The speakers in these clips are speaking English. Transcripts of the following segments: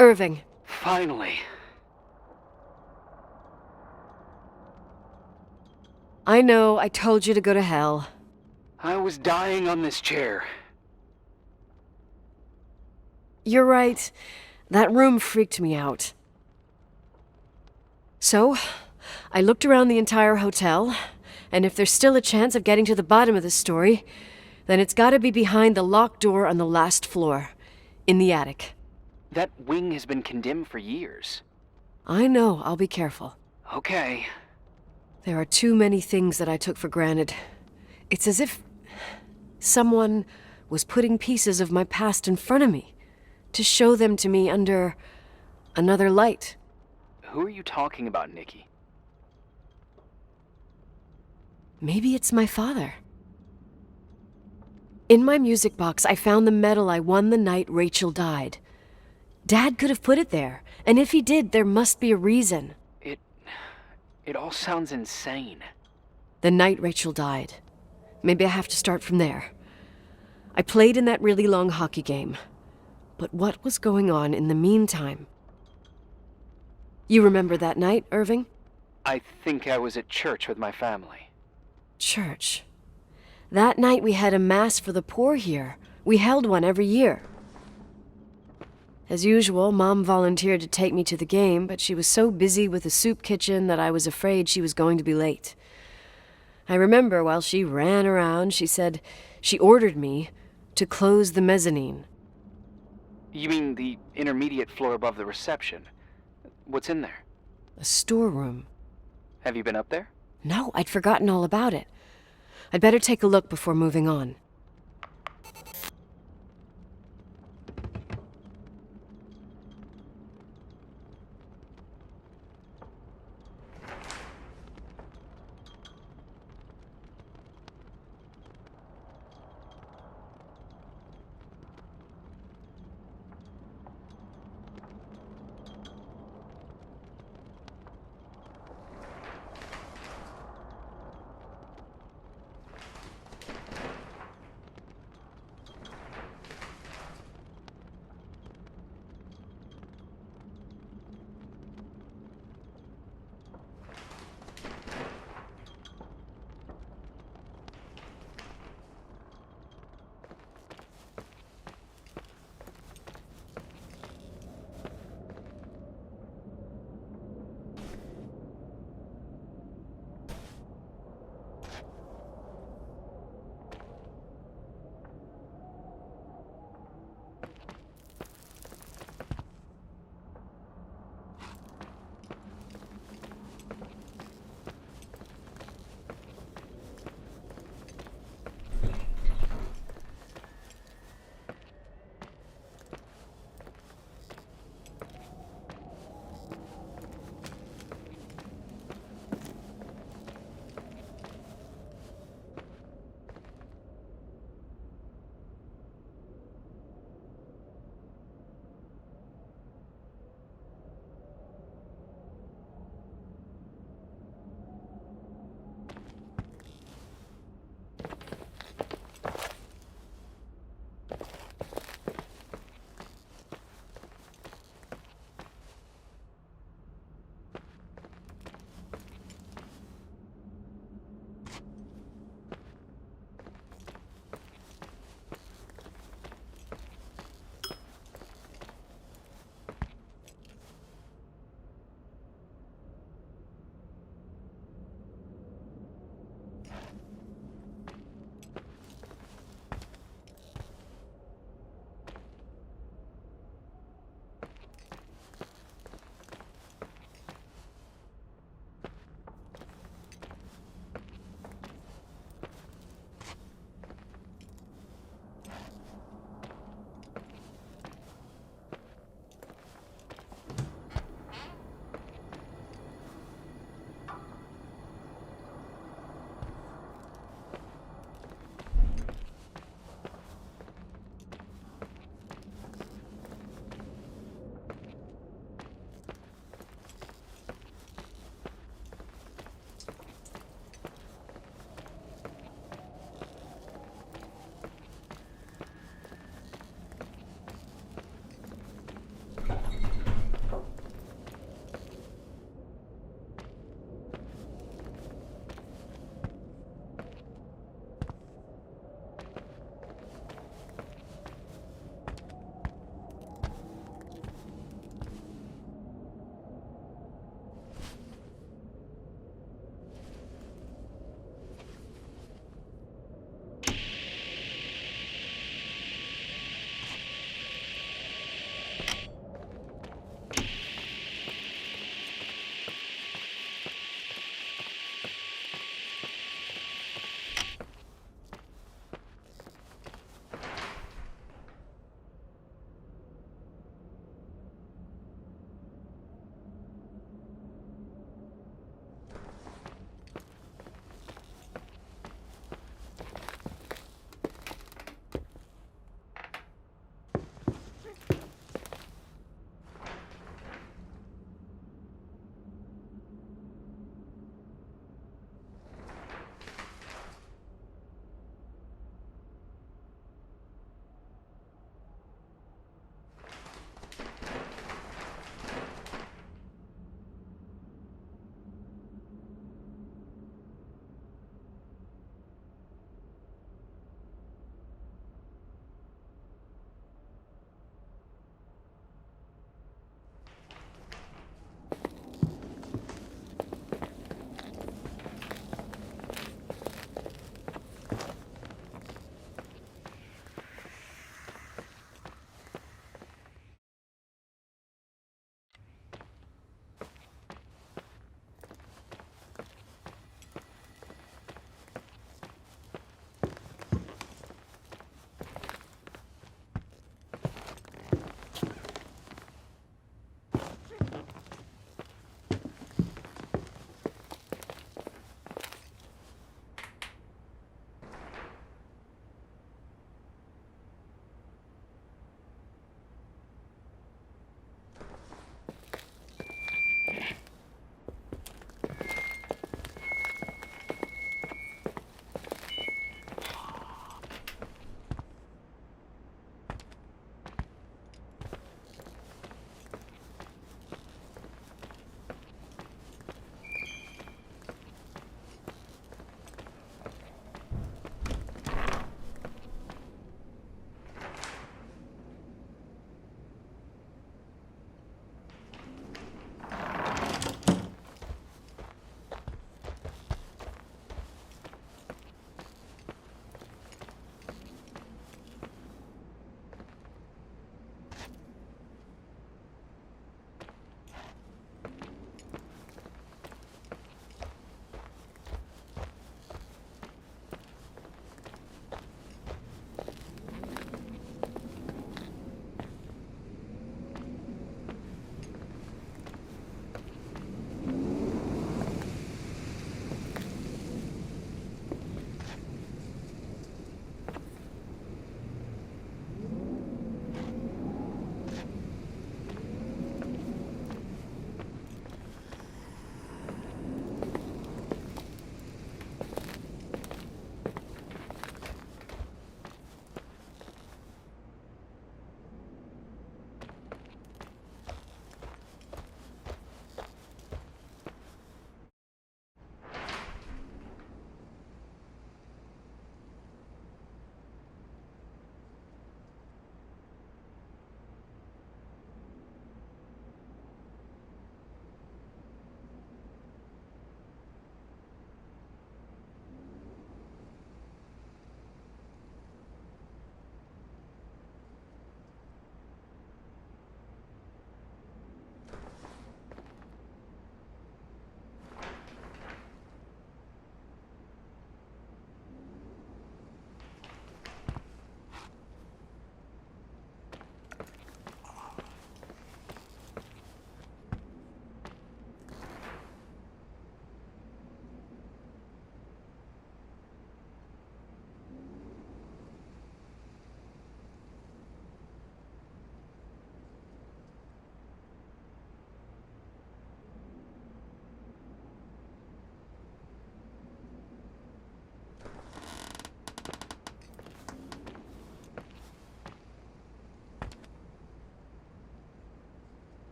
Irving. Finally. I know, I told you to go to hell. I was dying on this chair. You're right. That room freaked me out. So, I looked around the entire hotel, and if there's still a chance of getting to the bottom of this story, then it's gotta be behind the locked door on the last floor, in the attic. That wing has been condemned for years. I know, I'll be careful. Okay. There are too many things that I took for granted. It's as if someone was putting pieces of my past in front of me to show them to me under another light. Who are you talking about, Nikki? Maybe it's my father. In my music box, I found the medal I won the night Rachel died. Dad could have put it there, and if he did, there must be a reason. It all sounds insane. The night Rachel died. Maybe I have to start from there. I played in that really long hockey game. But what was going on in the meantime? You remember that night, Irving? I think I was at church with my family. Church. That night we had a mass for the poor here. We held one every year. As usual, Mom volunteered to take me to the game, but she was so busy with the soup kitchen that I was afraid she was going to be late. I remember while she ran around, she said she ordered me to close the mezzanine. You mean the intermediate floor above the reception? What's in there? A storeroom. Have you been up there? No, I'd forgotten all about it. I'd better take a look before moving on.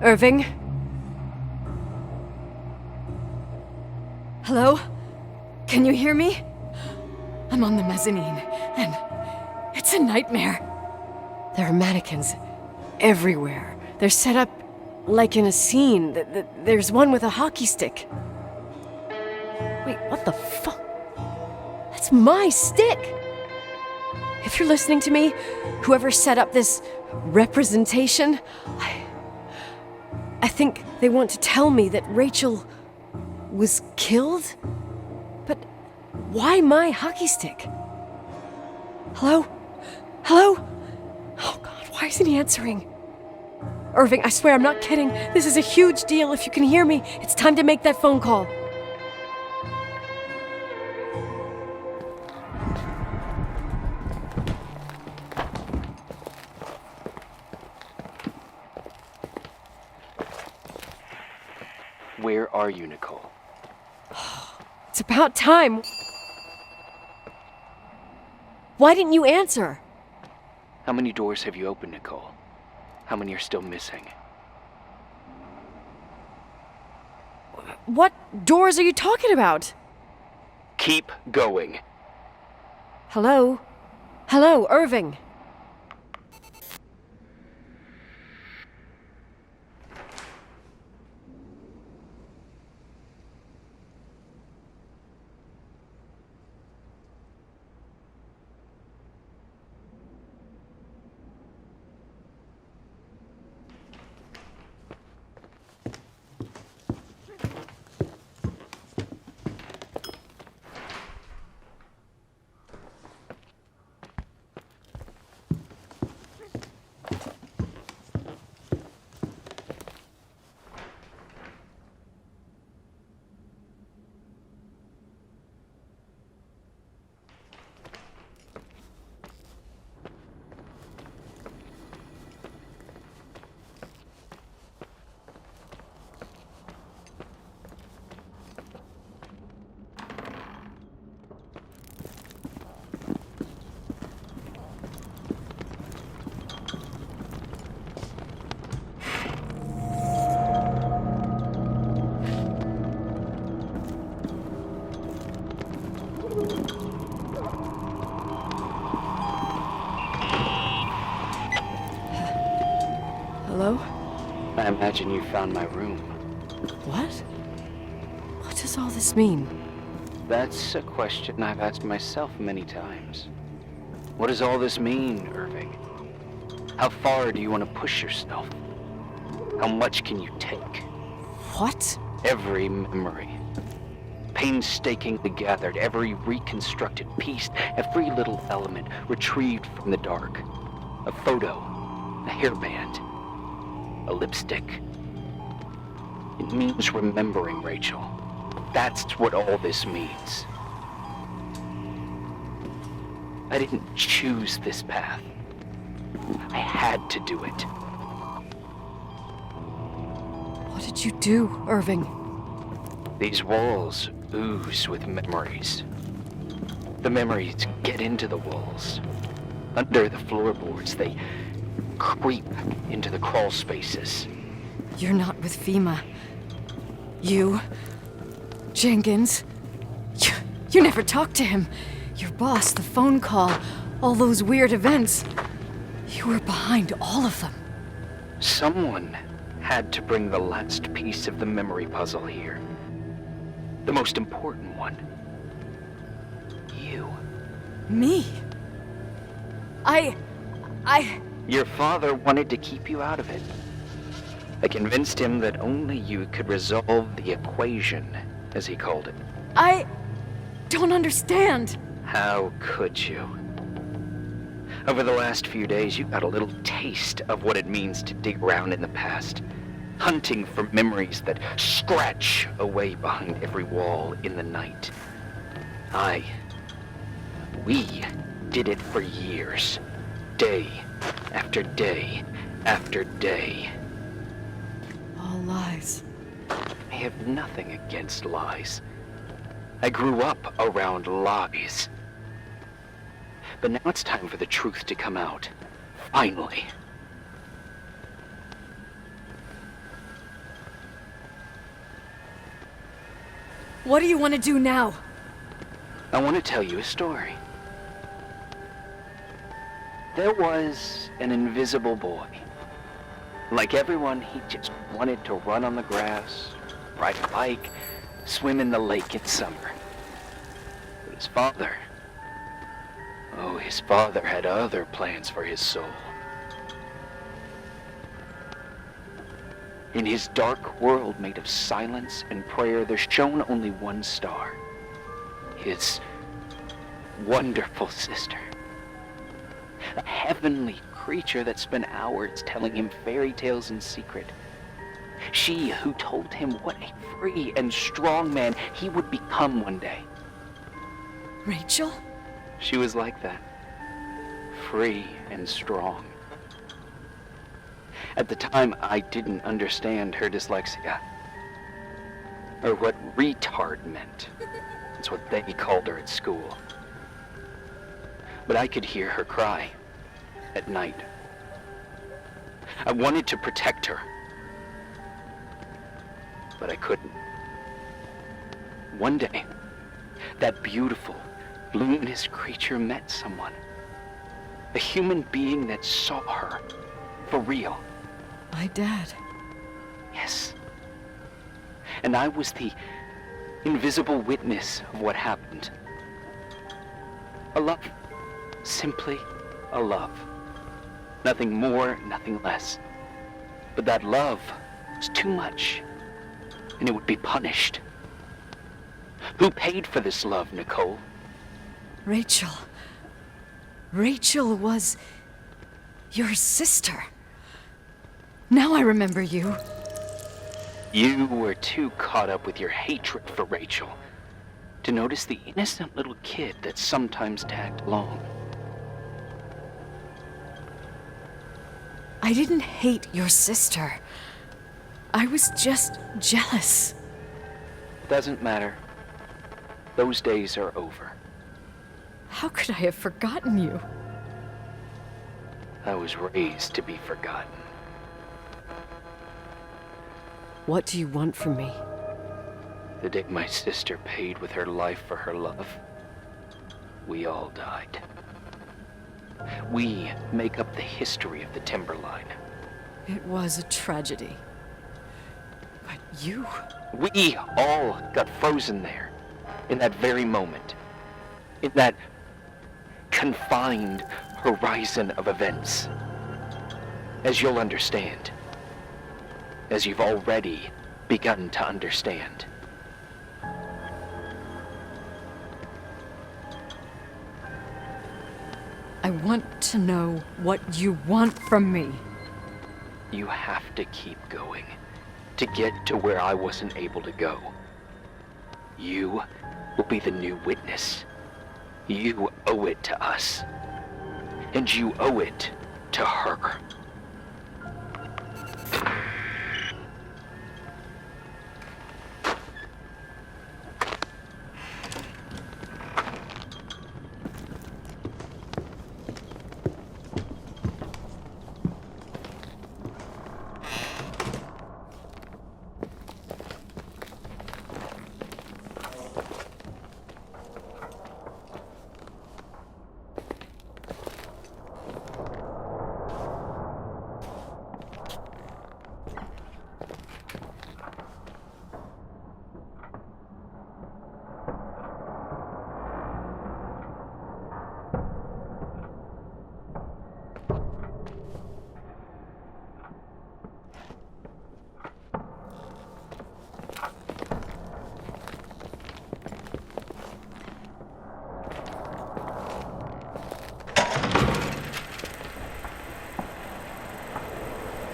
Irving? Hello? Can you hear me? I'm on the mezzanine, and it's a nightmare. There are mannequins everywhere. They're set up like in a scene. There's one with a hockey stick. Wait, what the fuck? That's my stick! If you're listening to me, whoever set up this representation, I think they want to tell me that Rachel was killed? But why my hockey stick? Hello? Hello? Oh God, why isn't he answering? Irving, I swear I'm not kidding. This is a huge deal. If you can hear me, it's time to make that phone call. Where are you, Nicole? It's about time. Why didn't you answer? How many doors have you opened, Nicole? How many are still missing? What doors are you talking about? Keep going. Hello? Hello, Irving. Hello? I imagine you found my room. What? What does all this mean? That's a question I've asked myself many times. What does all this mean, Irving? How far do you want to push yourself? How much can you take? What? Every memory, painstakingly gathered, every reconstructed piece, every little element retrieved from the dark. A photo, a hairband, a lipstick. It means remembering, Rachel. That's what all this means. I didn't choose this path. I had to do it. What did you do, Irving? These walls ooze with memories. The memories get into the walls. Under the floorboards, they creep into the crawl spaces. You're not with FEMA. You... Jenkins... You never talked to him. Your boss, the phone call, all those weird events. You were behind all of them. Someone had to bring the last piece of the memory puzzle here. The most important one. You. Me? Your father wanted to keep you out of it. I convinced him that only you could resolve the equation, as he called it. I don't understand. How could you? Over the last few days, you got a little taste of what it means to dig around in the past, hunting for memories that scratch away behind every wall in the night. We did it for years, day after day after day. All lies. I have nothing against lies. I grew up around lies. But now it's time for the truth to come out. Finally. What do you want to do now? I want to tell you a story. There was an invisible boy. Like everyone, he just wanted to run on the grass, ride a bike, swim in the lake in summer. But his father, his father had other plans for his soul. In his dark world made of silence and prayer, there shone only one star. His wonderful sister. A heavenly creature that spent hours telling him fairy tales in secret. She who told him what a free and strong man he would become one day. Rachel? She was like that. Free and strong. At the time, I didn't understand her dyslexia. Or what retard meant. That's what they called her at school. But I could hear her cry at night. I wanted to protect her, but I couldn't. One day, that beautiful, luminous creature met someone. A human being that saw her for real. My dad. Yes. And I was the invisible witness of what happened. A love. Simply a love. Nothing more, nothing less. But that love was too much, and it would be punished. Who paid for this love, Nicole? Rachel. Rachel was your sister. Now I remember you. You were too caught up with your hatred for Rachel to notice the innocent little kid that sometimes tagged along. I didn't hate your sister. I was just jealous. Doesn't matter. Those days are over. How could I have forgotten you? I was raised to be forgotten. What do you want from me? The day my sister paid with her life for her love, we all died. We make up the history of the Timberline. It was a tragedy. But you... We all got frozen there, in that very moment. In that confined horizon of events. As you'll understand. As you've already begun to understand. I want to know what you want from me. You have to keep going to get to where I wasn't able to go. You will be the new witness. You owe it to us. And you owe it to her.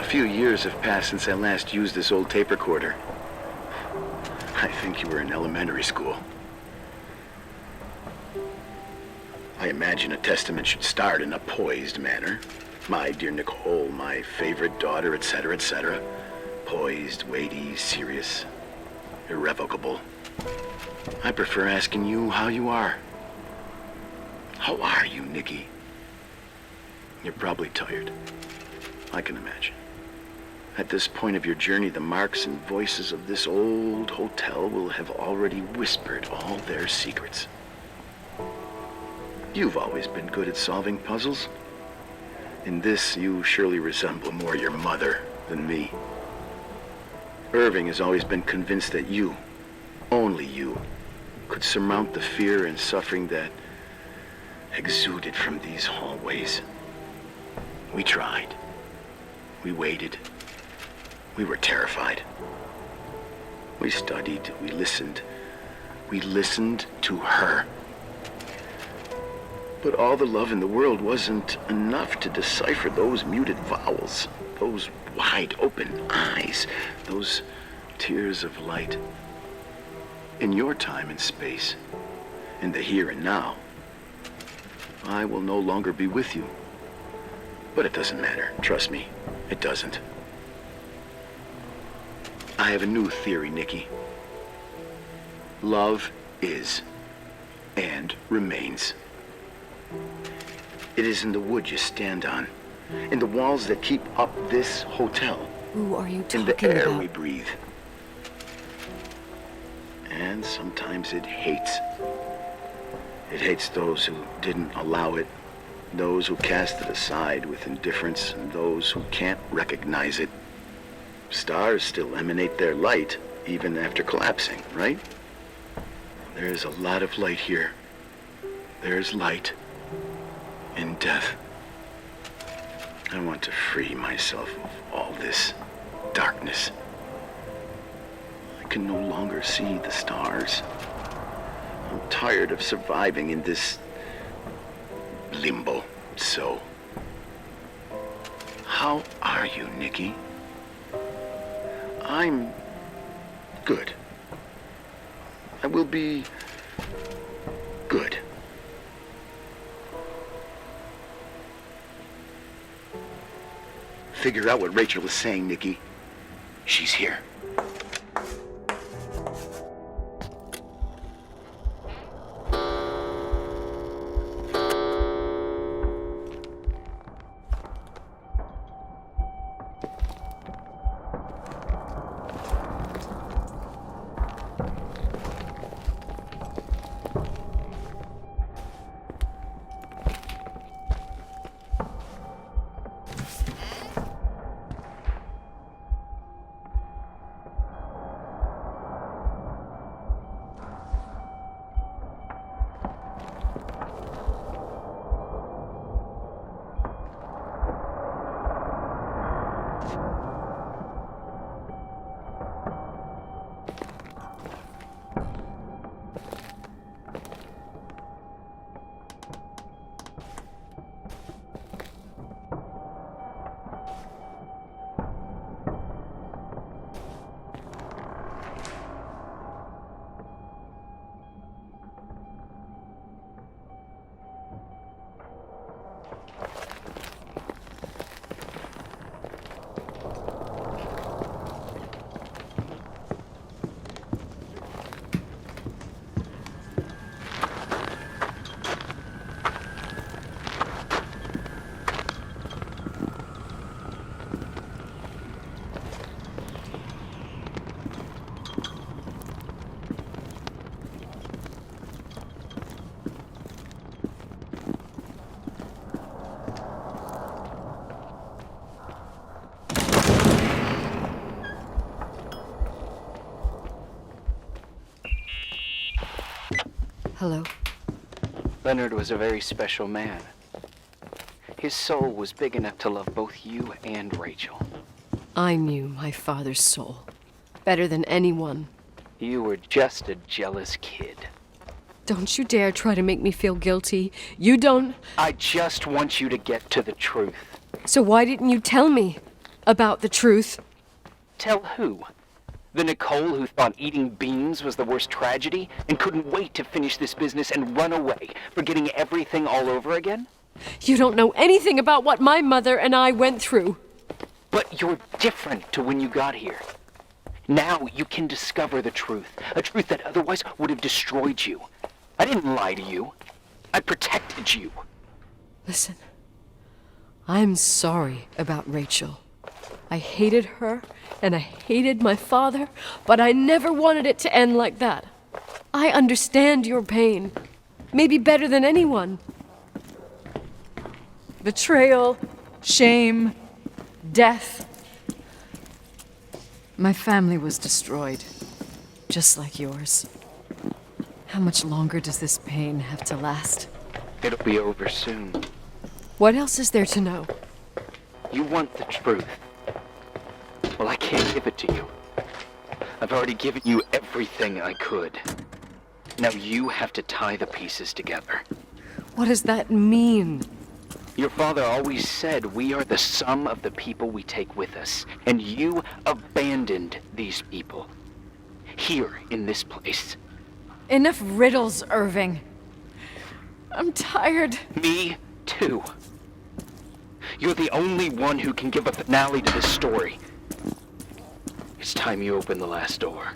A few years have passed since I last used this old tape recorder. I think you were in elementary school. I imagine a testament should start in a poised manner. My dear Nicole, my favorite daughter, etc., etc. Poised, weighty, serious, irrevocable. I prefer asking you how you are. How are you, Nikki? You're probably tired. I can imagine. At this point of your journey, the marks and voices of this old hotel will have already whispered all their secrets. You've always been good at solving puzzles. In this, you surely resemble more your mother than me. Irving has always been convinced that you, only you, could surmount the fear and suffering that exuded from these hallways. We tried. We waited. We were terrified. We studied. We listened. We listened to her. But all the love in the world wasn't enough to decipher those muted vowels, those wide open eyes, those tears of light. In your time and space, in the here and now, I will no longer be with you. But it doesn't matter. Trust me, it doesn't. I have a new theory, Nikki. Love is and remains. It is in the wood you stand on, in the walls that keep up this hotel, Who are you talking in the air about? we breathe. And sometimes it hates. It hates those who didn't allow it, those who cast it aside with indifference, and those who can't recognize it. Stars still emanate their light, even after collapsing, right? There's a lot of light here. There's light in death. I want to free myself of all this darkness. I can no longer see the stars. I'm tired of surviving in this limbo. So, how are you, Nikki? I'm good. I will be good. Figure out what Rachel is saying, Nikki. She's here. Hello. Leonard was a very special man. His soul was big enough to love both you and Rachel. I knew my father's soul better than anyone. You were just a jealous kid. Don't you dare try to make me feel guilty. You don't... I just want you to get to the truth. So why didn't you tell me about the truth? Tell who? The Nicole who thought eating beans was the worst tragedy and couldn't wait to finish this business and run away, forgetting everything all over again? You don't know anything about what my mother and I went through. But you're different to when you got here. Now you can discover the truth, a truth that otherwise would have destroyed you. I didn't lie to you. I protected you. Listen, I'm sorry about Rachel. I hated her, and I hated my father, but I never wanted it to end like that. I understand your pain, maybe better than anyone. Betrayal, shame, death. My family was destroyed, just like yours. How much longer does this pain have to last? It'll be over soon. What else is there to know? You want the truth. Well, I can't give it to you. I've already given you everything I could. Now you have to tie the pieces together. What does that mean? Your father always said we are the sum of the people we take with us, and you abandoned these people. Here, in this place. Enough riddles, Irving. I'm tired. Me, too. You're the only one who can give a finale to this story. It's time you open the last door.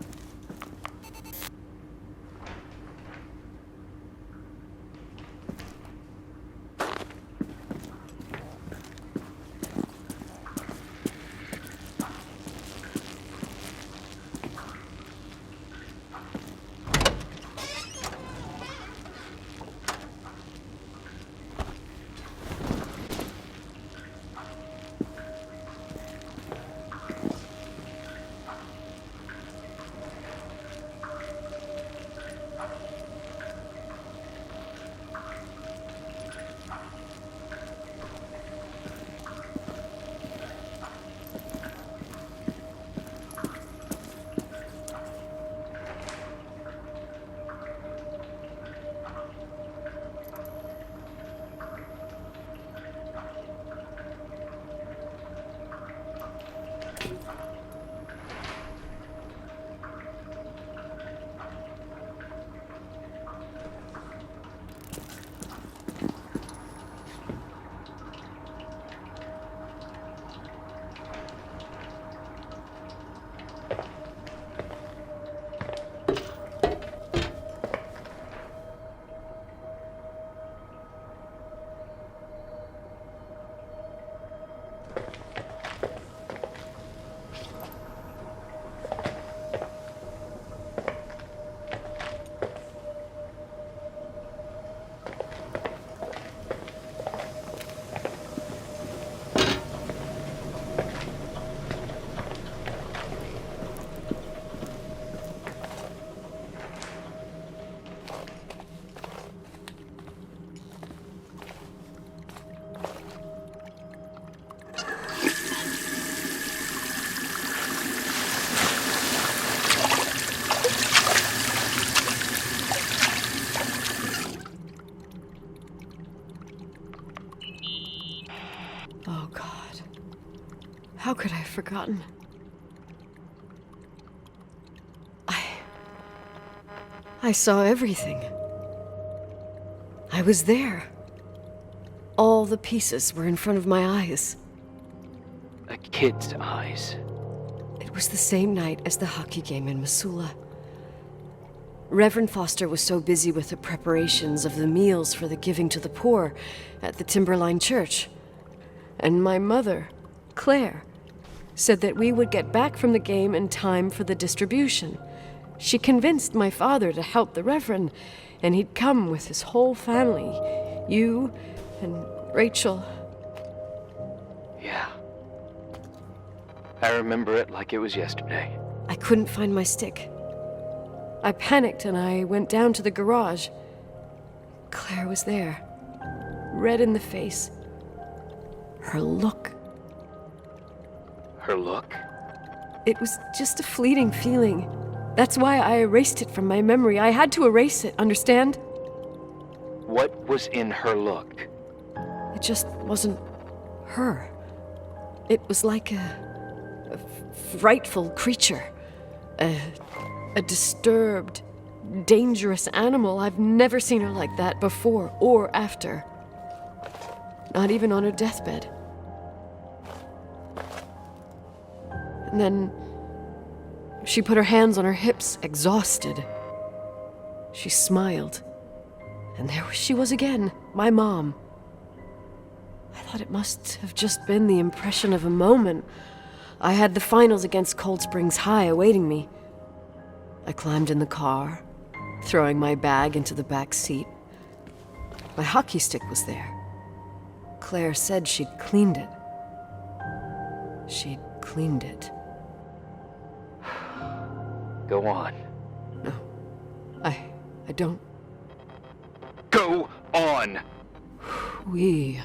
Oh, God. How could I have forgotten? I saw everything. I was there. All the pieces were in front of my eyes. A kid's eyes. It was the same night as the hockey game in Missoula. Reverend Foster was so busy with the preparations of the meals for the giving to the poor at the Timberline Church. And my mother, Claire, said that we would get back from the game in time for the distribution. She convinced my father to help the Reverend, and he'd come with his whole family. You and Rachel. Yeah. I remember it like it was yesterday. I couldn't find my stick. I panicked and I went down to the garage. Claire was there, red in the face. Her look. Her look? It was just a fleeting feeling. That's why I erased it from my memory. I had to erase it, understand? What was in her look? It just wasn't her. It was like a frightful creature. A disturbed, dangerous animal. I've never seen her like that before or after. Not even on her deathbed. And then she put her hands on her hips, exhausted. She smiled. And there she was again, my mom. I thought it must have just been the impression of a moment. I had the finals against Cold Springs High awaiting me. I climbed in the car, throwing my bag into the back seat. My hockey stick was there. Claire said she'd cleaned it. She'd cleaned it. Go on. No, I don't. Go on! We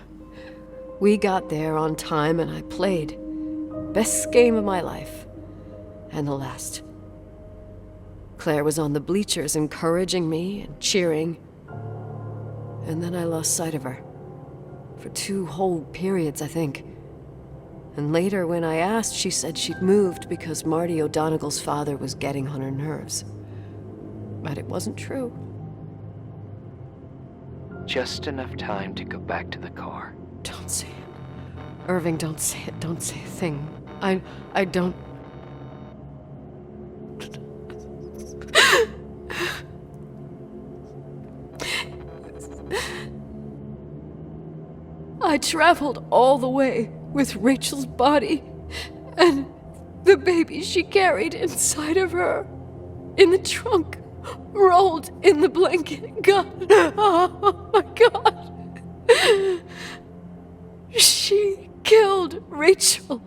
got there on time and I played. Best game of my life. And the last. Claire was on the bleachers encouraging me and cheering. And then I lost sight of her. For 2 whole periods, I think. And later, when I asked, she said she'd moved because Marty O'Donegal's father was getting on her nerves. But it wasn't true. Just enough time to go back to the car. Don't say it. Irving, don't say it. Don't say a thing. I don't... I traveled all the way with Rachel's body and the baby she carried inside of her, in the trunk, rolled in the blanket. God, oh my God. She killed Rachel.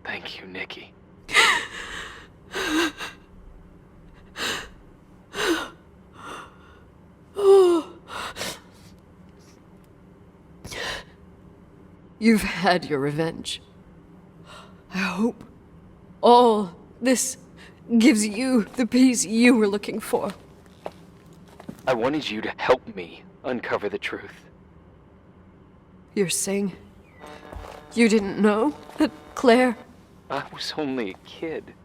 Thank you, Nikki. You've had your revenge. I hope all this gives you the peace you were looking for. I wanted you to help me uncover the truth. You're saying you didn't know that Claire... I was only a kid.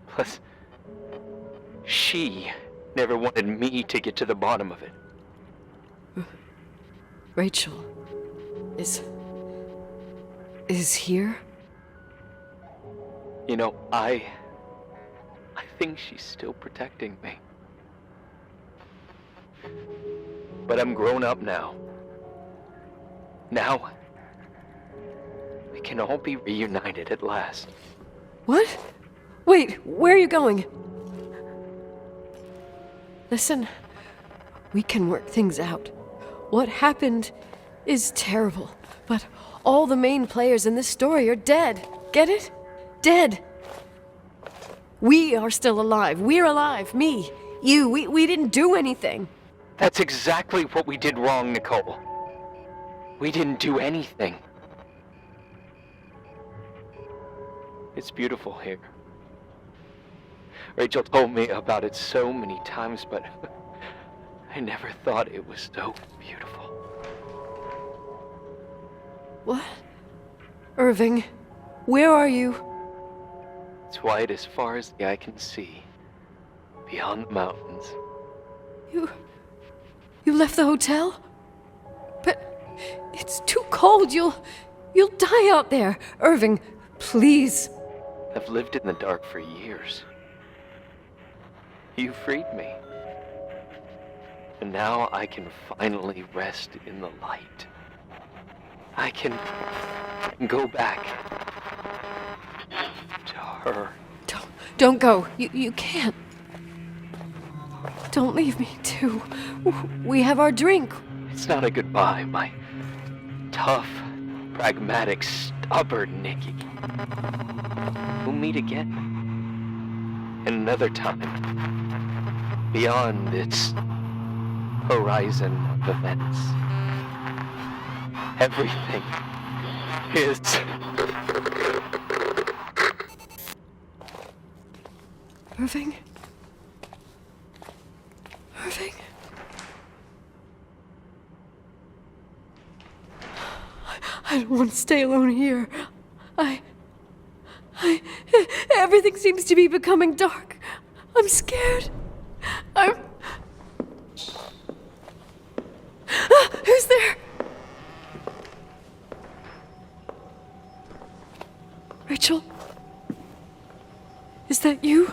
Plus, she never wanted me to get to the bottom of it. Rachel is here? You know, I think she's still protecting me. But I'm grown up now. Now, we can all be reunited at last. What? Wait, where are you going? Listen, we can work things out. What happened is terrible, but all the main players in this story are dead. Get it? Dead. We are still alive. We're alive. Me, you, we didn't do anything. That's exactly what we did wrong, Nicole. We didn't do anything. It's beautiful here. Rachel told me about it so many times, but I never thought it was so beautiful. What? Irving, where are you? It's white as far as the eye can see, beyond the mountains. You left the hotel? But it's too cold. You'll die out there. Irving, please. I've lived in the dark for years. You freed me. And now I can finally rest in the light. I can go back to her. Don't go. You can't. Don't leave me, too. We have our drink. It's not a goodbye, my tough, pragmatic, stubborn Nikki. We'll meet again. Another time. Beyond its horizon of events. Everything is... Irving? Irving? I don't want to stay alone here. Everything seems to be becoming dark. I'm scared. Who's there? Rachel? Is that you?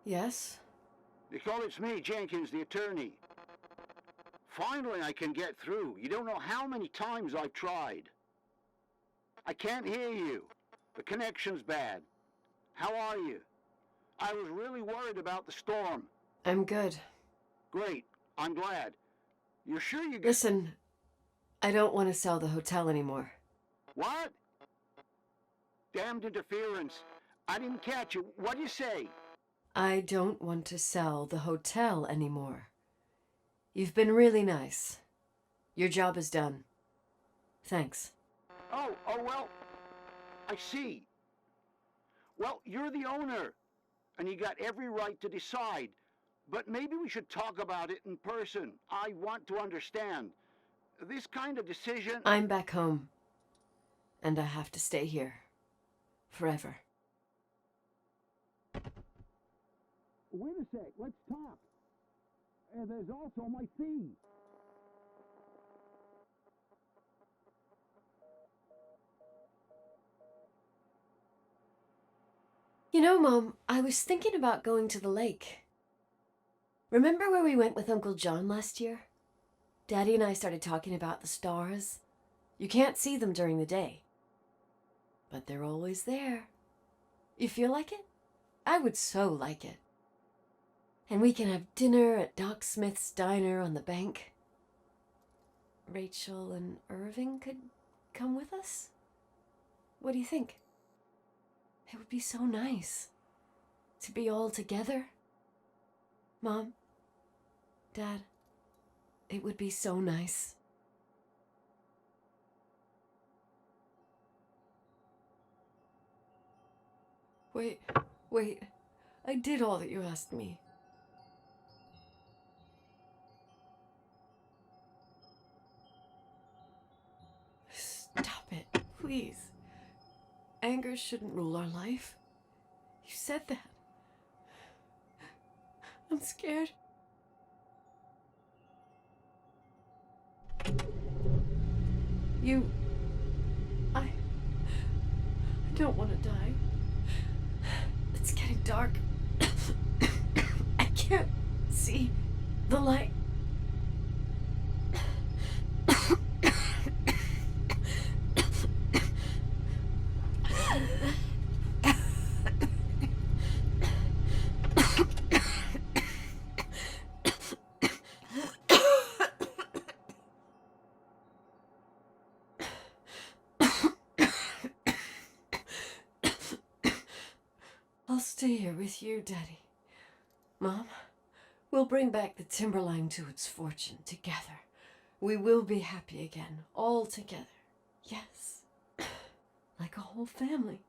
Yes? Nicole, it's me, Jenkins, the attorney. Finally, I can get through. You don't know how many times I've tried. I can't hear you. The connection's bad. How are you? I was really worried about the storm. I'm good. Great. I'm glad. You're sure you... Listen, I don't want to sell the hotel anymore. What? Damned interference. I didn't catch you. What'd you say? I don't want to sell the hotel anymore. You've been really nice. Your job is done. Thanks. Oh, well, I see. Well, you're the owner, and you got every right to decide. But maybe we should talk about it in person. I want to understand. This kind of decision... I'm back home. And I have to stay here. Forever. Wait a sec, let's talk. There's also my fee. You know, Mom, I was thinking about going to the lake. Remember where we went with Uncle John last year? Daddy and I started talking about the stars. You can't see them during the day. But they're always there. You feel like it? I would so like it. And we can have dinner at Doc Smith's diner on the bank. Rachel and Irving could come with us? What do you think? It would be so nice to be all together. Mom, Dad, it would be so nice. Wait, I did all that you asked me. Stop it, please. Anger shouldn't rule our life. You said that. I'm scared. I don't want to die. It's getting dark. I can't see the light. I'll stay here with you, Daddy. Mom, we'll bring back the Timberline to its fortune together. We will be happy again, all together. Yes. Like a whole family.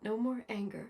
No more anger.